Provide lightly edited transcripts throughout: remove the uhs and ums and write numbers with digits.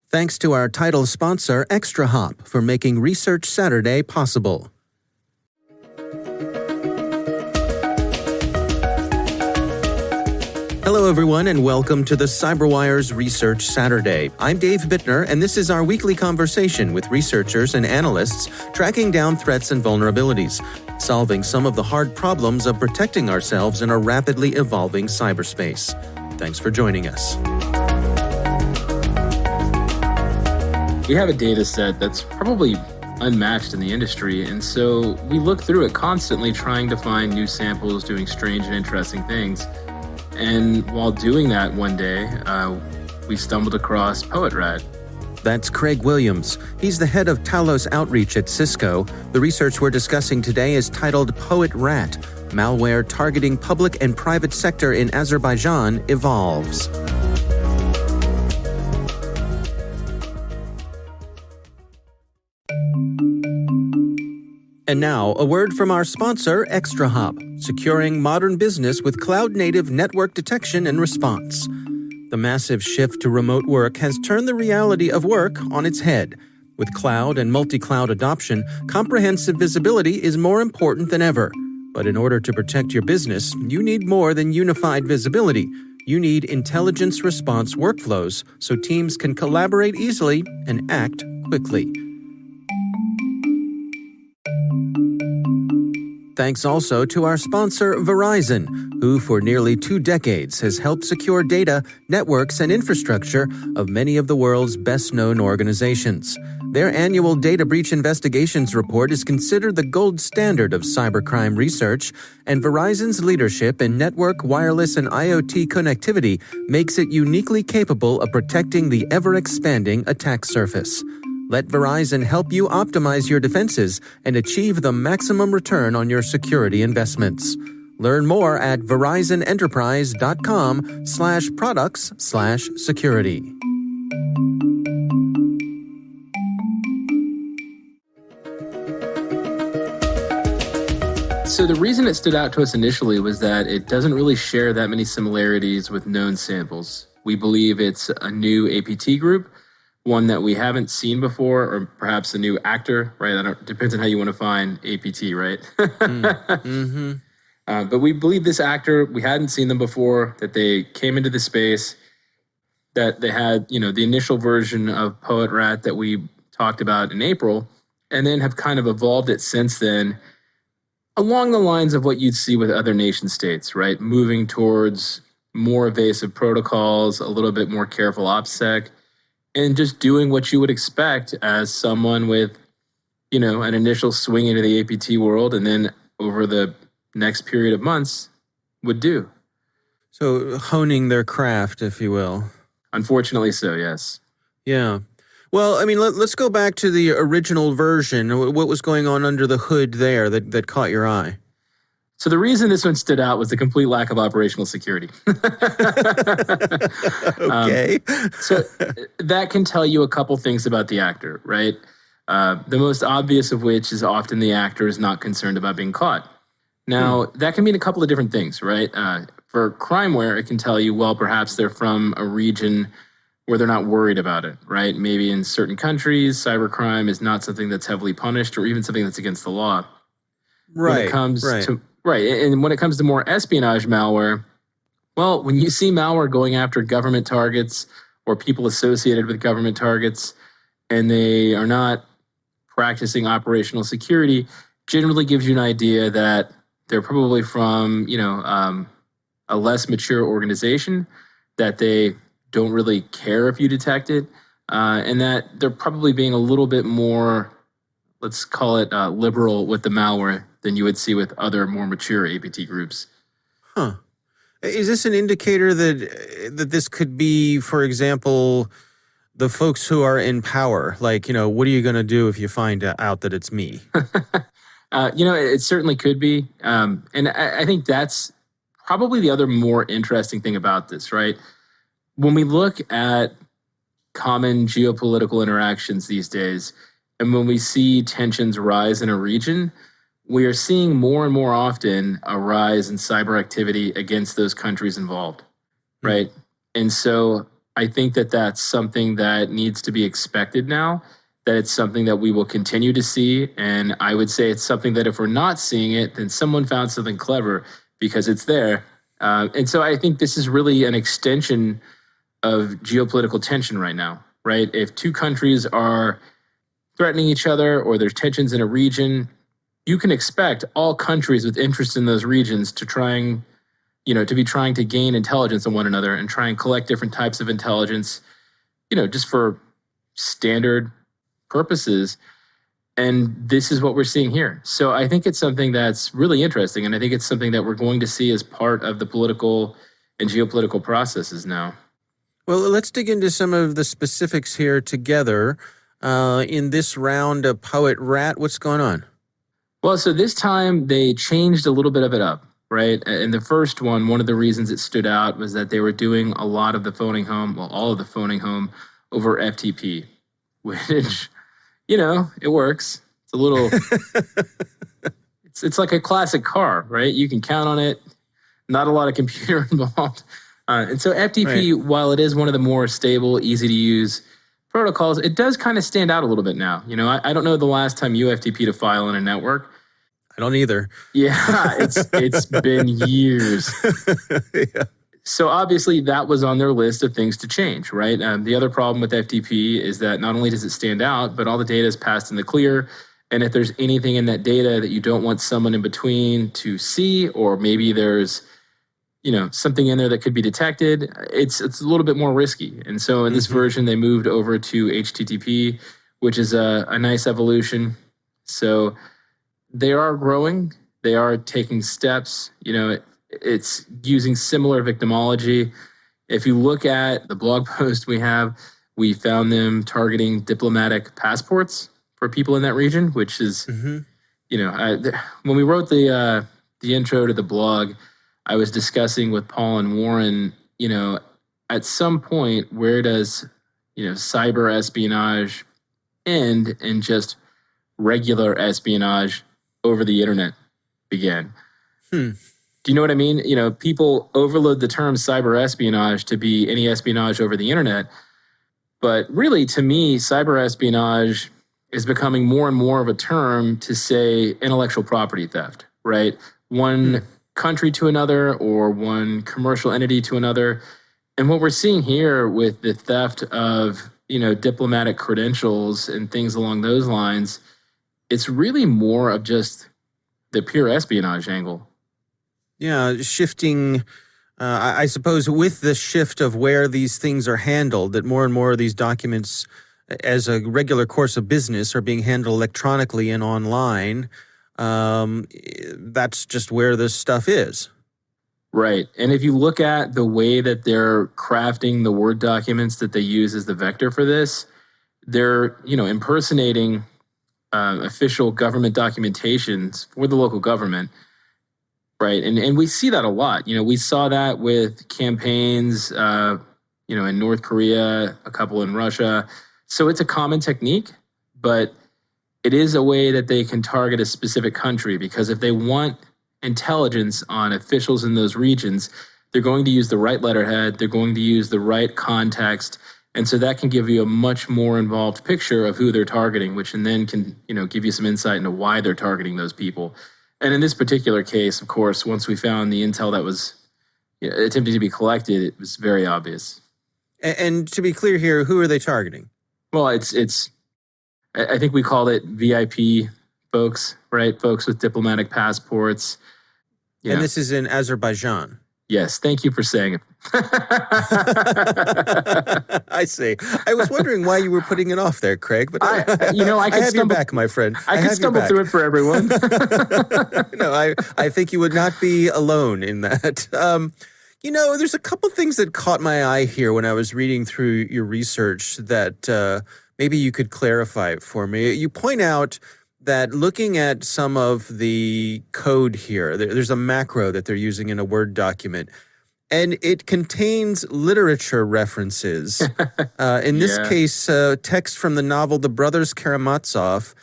Thanks to our title sponsor, ExtraHop, for making Research Saturday possible. Hello, everyone, and welcome to the CyberWire's Research Saturday. I'm Dave Bittner, and this is our weekly conversation with researchers and analysts tracking down threats and vulnerabilities, solving some of the hard problems of protecting ourselves in a rapidly evolving cyberspace. Thanks for joining us. We have a data set that's probably unmatched in the industry, and so we look through it constantly trying to find new samples doing strange and interesting things. And while doing that one day, we stumbled across PoetRAT. That's Craig Williams. He's the head of Talos outreach at Cisco. The research we're discussing today is titled PoetRAT, Malware Targeting Public and Private Sector in Azerbaijan Evolves. And now, a word from our sponsor, ExtraHop, securing modern business with cloud-native network detection and response. The massive shift to remote work has turned the reality of work on its head. With cloud and multi-cloud adoption, comprehensive visibility is more important than ever. But in order to protect your business, you need more than unified visibility. You need intelligence response workflows so teams can collaborate easily and act quickly. Thanks also to our sponsor, Verizon, who for nearly 2 decades has helped secure data, networks, and infrastructure of many of the world's best-known organizations. Their annual Data Breach Investigations report is considered the gold standard of cybercrime research, and Verizon's leadership in network, wireless, and IoT connectivity makes it uniquely capable of protecting the ever-expanding attack surface. Let Verizon help you optimize your defenses and achieve the maximum return on your security investments. Learn more at verizonenterprise.com/products/security. So the reason it stood out to us initially was that it doesn't really share that many similarities with known samples. We believe it's a new APT group, one that we haven't seen before, or perhaps a new actor, right? Depends on how you want to find APT, right? But we believe this actor, we hadn't seen them before, that they came into the space, that they had, the initial version of PoetRAT that we talked about in April, and then have kind of evolved it since then along the lines of what you'd see with other nation states, right? Moving towards more evasive protocols, a little bit more careful OPSEC, and just doing what you would expect as someone with, an initial swing into the APT world and then over the next period of months would do. So honing their craft, if you will. Unfortunately so, yes. Yeah. Well, let's go back to the original version. What was going on under the hood there that caught your eye? So the reason this one stood out was the complete lack of operational security. Okay. So that can tell you a couple things about the actor, right? The most obvious of which is often the actor is not concerned about being caught. Now, that can mean a couple of different things, right? For crimeware, it can tell you, well, perhaps they're from a region where they're not worried about it, right? Maybe in certain countries, cybercrime is not something that's heavily punished or even something that's against the law. Right. When it comes to and when it comes to more espionage malware, well, when you see malware going after government targets or people associated with government targets, and they are not practicing operational security, generally gives you an idea that they're probably from, a less mature organization, that they don't really care if you detect it, and that they're probably being a little bit more, let's call it liberal with the malware than you would see with other more mature APT groups. Huh. Is this an indicator that this could be, for example, the folks who are in power? Like, what are you going to do if you find out that it's me? It certainly could be. And I think that's probably the other more interesting thing about this, right? When we look at common geopolitical interactions these days, and when we see tensions rise in a region, we are seeing more and more often a rise in cyber activity against those countries involved, right? And so I think that that's something that needs to be expected now, that it's something that we will continue to see. And I would say it's something that if we're not seeing it, then someone found something clever because it's there. And so I think this is really an extension of geopolitical tension right now, right? If two countries are threatening each other or there's tensions in a region, you can expect all countries with interest in those regions to be trying to gain intelligence on one another and try and collect different types of intelligence, just for standard purposes. And this is what we're seeing here. So I think it's something that's really interesting. And I think it's something that we're going to see as part of the political and geopolitical processes now. Well, let's dig into some of the specifics here together. In this round of PoetRAT, what's going on? Well, so this time they changed a little bit of it up, right? In the first one of the reasons it stood out was that they were doing a lot of the phoning home, all of the phoning home over FTP, which, it works. It's a little, it's like a classic car, right? You can count on it. Not a lot of computer involved. And so FTP, right, while it is one of the more stable, easy to use protocols, it does kind of stand out a little bit now. I don't know the last time you FTP'd a file on a network. I don't either. Yeah, it's been years. Yeah. So obviously that was on their list of things to change, right? The other problem with FTP is that not only does it stand out, but all the data is passed in the clear. And if there's anything in that data that you don't want someone in between to see, or maybe there's something in there that could be detected, it's a little bit more risky. And so in this version, they moved over to HTTP, which is a nice evolution. So they are growing. They are taking steps. It's using similar victimology. If you look at the blog post we found them targeting diplomatic passports for people in that region, which is, when we wrote the intro to the blog, I was discussing with Paul and Warren, at some point, where does, cyber espionage end and just regular espionage over the internet begin? Do you know what I mean? People overload the term cyber espionage to be any espionage over the internet. But really, to me, cyber espionage is becoming more and more of a term to say intellectual property theft, right? One country to another or one commercial entity to another. And what we're seeing here with the theft of, diplomatic credentials and things along those lines, it's really more of just the pure espionage angle. Yeah, shifting, I suppose with the shift of where these things are handled, that more and more of these documents as a regular course of business are being handled electronically and online. That's just where this stuff is. Right. And if you look at the way that they're crafting the Word documents that they use as the vector for this, they're, impersonating official government documentations for the local government. Right. And we see that a lot. We saw that with campaigns, in North Korea, a couple in Russia. So it's a common technique, but it is a way that they can target a specific country, because if they want intelligence on officials in those regions, they're going to use the right letterhead, they're going to use the right context. And so that can give you a much more involved picture of who they're targeting, which and then can, give you some insight into why they're targeting those people. And in this particular case, of course, once we found the intel that was attempting to be collected, it was very obvious. And to be clear here, who are they targeting? Well, I think we call it VIP folks, right? Folks with diplomatic passports. And this is in Azerbaijan. Yes, thank you for saying it. I see. I was wondering why you were putting it off there, Craig. But I have your back, my friend. I can stumble through it for everyone. No, I think you would not be alone in that. There's a couple things that caught my eye here when I was reading through your research that maybe you could clarify for me. You point out that looking at some of the code here, there's a macro that they're using in a Word document, and it contains literature references. In this case, text from the novel The Brothers Karamazov.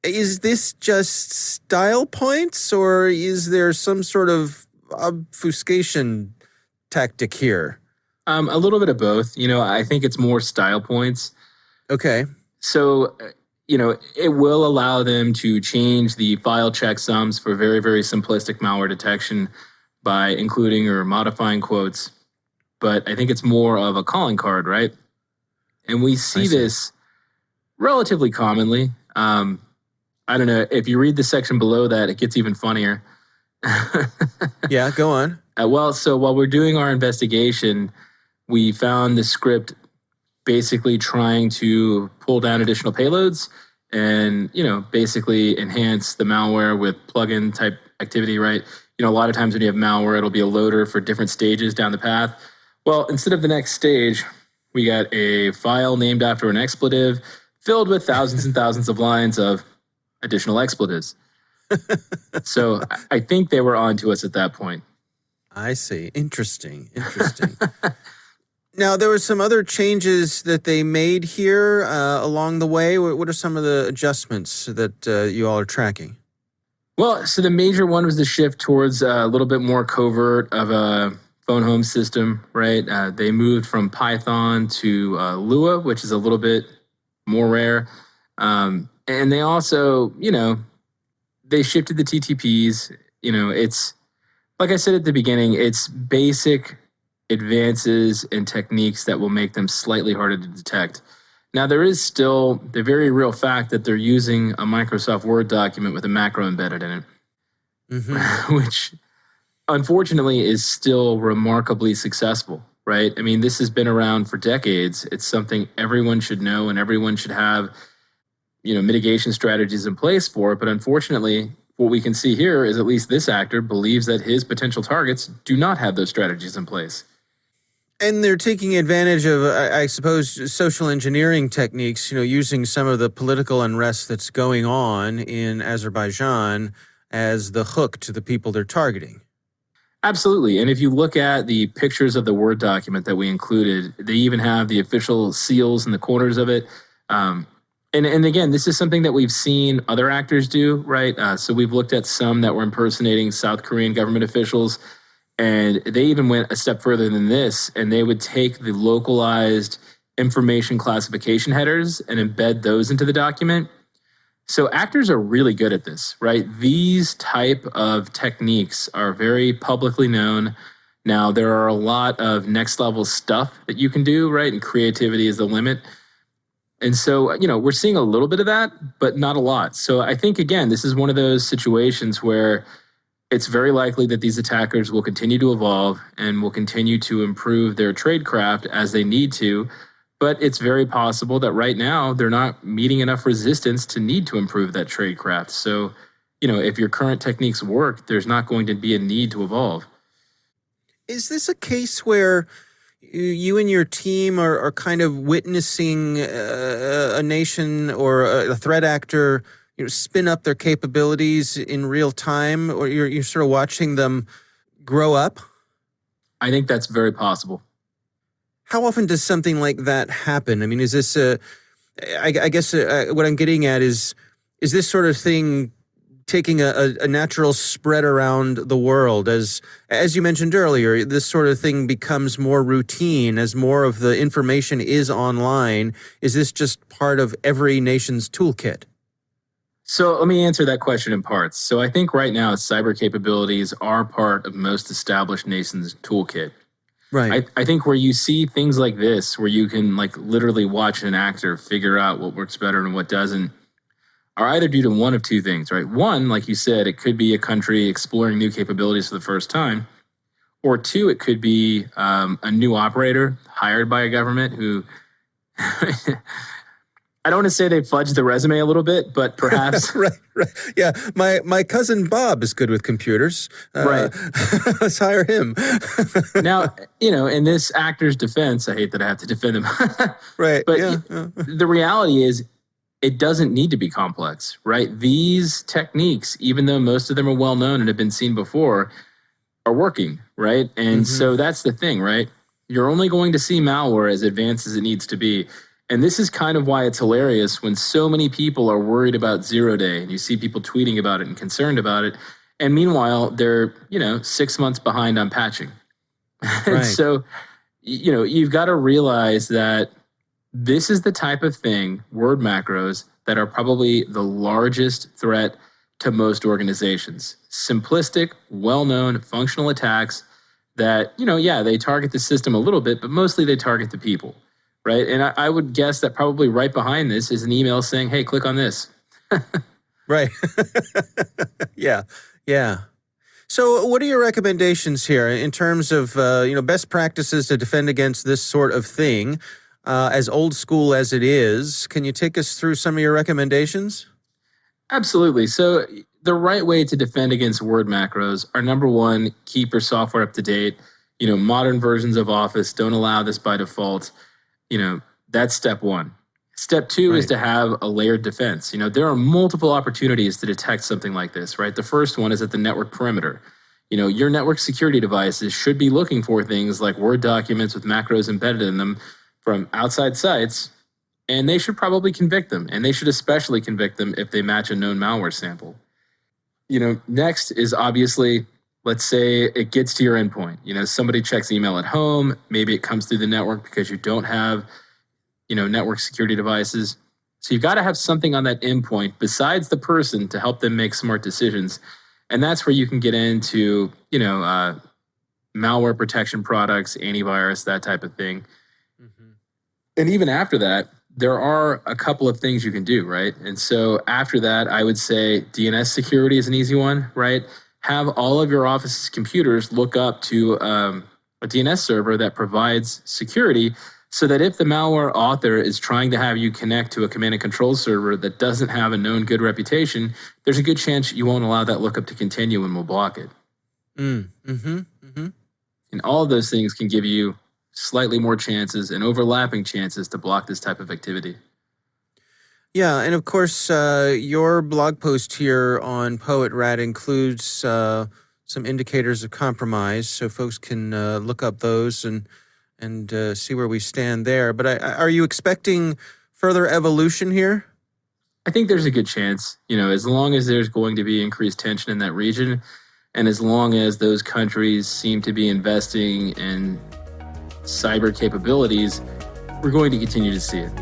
Is this just style points, or is there some sort of obfuscation tactic here? A little bit of both. I think it's more style points. Okay. So, it will allow them to change the file checksums for very, very simplistic malware detection by including or modifying quotes. But I think it's more of a calling card, right? And we see this relatively commonly. I don't know. If you read the section below that, it gets even funnier. Yeah, go on. So while we're doing our investigation, we found the script basically trying to pull down additional payloads and, basically enhance the malware with plugin type activity, right? A lot of times when you have malware, it'll be a loader for different stages down the path. Well, instead of the next stage, we got a file named after an expletive filled with thousands and thousands of lines of additional expletives. So I think they were on to us at that point. I see. Interesting. Now, there were some other changes that they made here along the way. What are some of the adjustments that you all are tracking? Well, so the major one was the shift towards a little bit more covert of a phone home system, right? They moved from Python to Lua, which is a little bit more rare. And they also, they shifted the TTPs. It's, like I said at the beginning, it's basic advances and techniques that will make them slightly harder to detect. Now, there is still the very real fact that they're using a Microsoft Word document with a macro embedded in it, which unfortunately is still remarkably successful, right? I mean, this has been around for decades. It's something everyone should know and everyone should have, mitigation strategies in place for it. But unfortunately, what we can see here is at least this actor believes that his potential targets do not have those strategies in place. And they're taking advantage of, I suppose, social engineering techniques, using some of the political unrest that's going on in Azerbaijan as the hook to the people they're targeting. Absolutely. And if you look at the pictures of the Word document that we included, they even have the official seals in the corners of it. And again, this is something that we've seen other actors do, right? So we've looked at some that were impersonating South Korean government officials. And they even went a step further than this, and they would take the localized information classification headers and embed those into the document. So actors are really good at this, right? These type of techniques are very publicly known. Now, there are a lot of next level stuff that you can do, right? And creativity is the limit. And so, we're seeing a little bit of that, but not a lot. So I think, again, this is one of those situations where it's very likely that these attackers will continue to evolve and will continue to improve their tradecraft as they need to. But it's very possible that right now they're not meeting enough resistance to need to improve that tradecraft. So, if your current techniques work, there's not going to be a need to evolve. Is this a case where you and your team are kind of witnessing a nation or a threat actor spin up their capabilities in real time, or you're sort of watching them grow up? I think that's very possible. How often does something like that happen? I mean, is this I guess what I'm getting at is this sort of thing taking a natural spread around the world? As you mentioned earlier, this sort of thing becomes more routine as more of the information is online. Is this just part of every nation's toolkit? So let me answer that question in parts. So I think right now cyber capabilities are part of most established nations' toolkit. Right. I think where you see things like this, where you can literally watch an actor figure out what works better and what doesn't, are either due to one of two things, right? One, like you said, it could be a country exploring new capabilities for the first time. Or two, it could be a new operator hired by a government who... I don't want to say they fudged the resume a little bit, but perhaps... right. Yeah, my cousin Bob is good with computers. Right. Let's hire him. Now, in this actor's defense, I hate that I have to defend him. Right, but yeah. The reality is it doesn't need to be complex, right? These techniques, even though most of them are well-known and have been seen before, are working, right? And so that's the thing, right? You're only going to see malware as advanced as it needs to be. And this is kind of why it's hilarious when so many people are worried about 0 day and you see people tweeting about it and concerned about it. And meanwhile, they're, 6 months behind on patching. Right. And so, you've got to realize that this is the type of thing, word macros, that are probably the largest threat to most organizations. Simplistic, well-known, functional attacks that, they target the system a little bit, but mostly they target the people, right? And I would guess that probably right behind this is an email saying, hey, click on this. Right. Yeah. So what are your recommendations here in terms of, best practices to defend against this sort of thing? As old school as it is, can you take us through some of your recommendations? Absolutely. So the right way to defend against word macros are, number one, keep your software up to date. Modern versions of Office don't allow this by default. That's step one. Step two is to have a layered defense. There are multiple opportunities to detect something like this, right? The first one is at the network perimeter. Your network security devices should be looking for things like Word documents with macros embedded in them from outside sites, and they should probably convict them. And they should especially convict them if they match a known malware sample. Next is obviously, let's say it gets to your endpoint. Somebody checks email at home. Maybe it comes through the network because you don't have network security devices. So you've got to have something on that endpoint besides the person to help them make smart decisions. And that's where you can get into, malware protection products, antivirus, that type of thing. Mm-hmm. And even after that, there are a couple of things you can do, right? And so after that, I would say DNS security is an easy one, right? Have all of your Office's computers look up to a DNS server that provides security, so that if the malware author is trying to have you connect to a command and control server that doesn't have a known good reputation, there's a good chance you won't allow that lookup to continue and will block it. And all of those things can give you slightly more chances and overlapping chances to block this type of activity. Yeah, and of course, your blog post here on PoetRAT includes some indicators of compromise, so folks can look up those and see where we stand there. But are you expecting further evolution here? I think there's a good chance, as long as there's going to be increased tension in that region, and as long as those countries seem to be investing in cyber capabilities, we're going to continue to see it.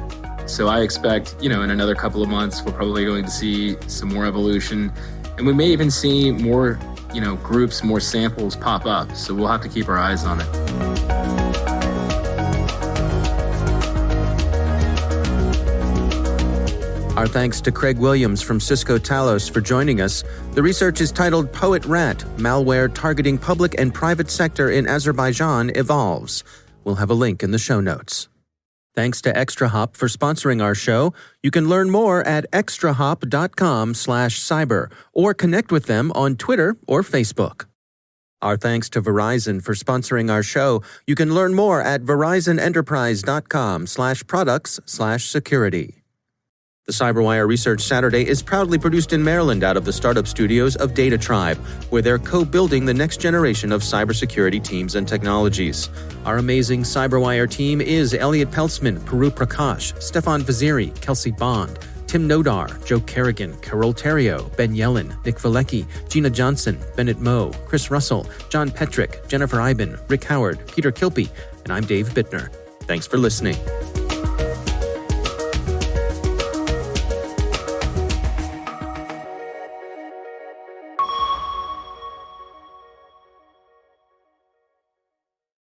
So I expect, in another couple of months, we're probably going to see some more evolution, and we may even see more, groups, more samples pop up. So we'll have to keep our eyes on it. Our thanks to Craig Williams from Cisco Talos for joining us. The research is titled PoetRAT, Malware Targeting Public and Private Sector in Azerbaijan Evolves. We'll have a link in the show notes. Thanks to ExtraHop for sponsoring our show. You can learn more at extrahop.com/cyber or connect with them on Twitter or Facebook. Our thanks to Verizon for sponsoring our show. You can learn more at verizonenterprise.com/products/security. The CyberWire Research Saturday is proudly produced in Maryland out of the startup studios of Data Tribe, where they're co-building the next generation of cybersecurity teams and technologies. Our amazing CyberWire team is Elliot Peltzman, Puru Prakash, Stefan Vaziri, Kelsey Bond, Tim Nodar, Joe Kerrigan, Carol Terrio, Ben Yellen, Nick Valecki, Gina Johnson, Bennett Moe, Chris Russell, John Petrick, Jennifer Iben, Rick Howard, Peter Kilpie, and I'm Dave Bittner. Thanks for listening.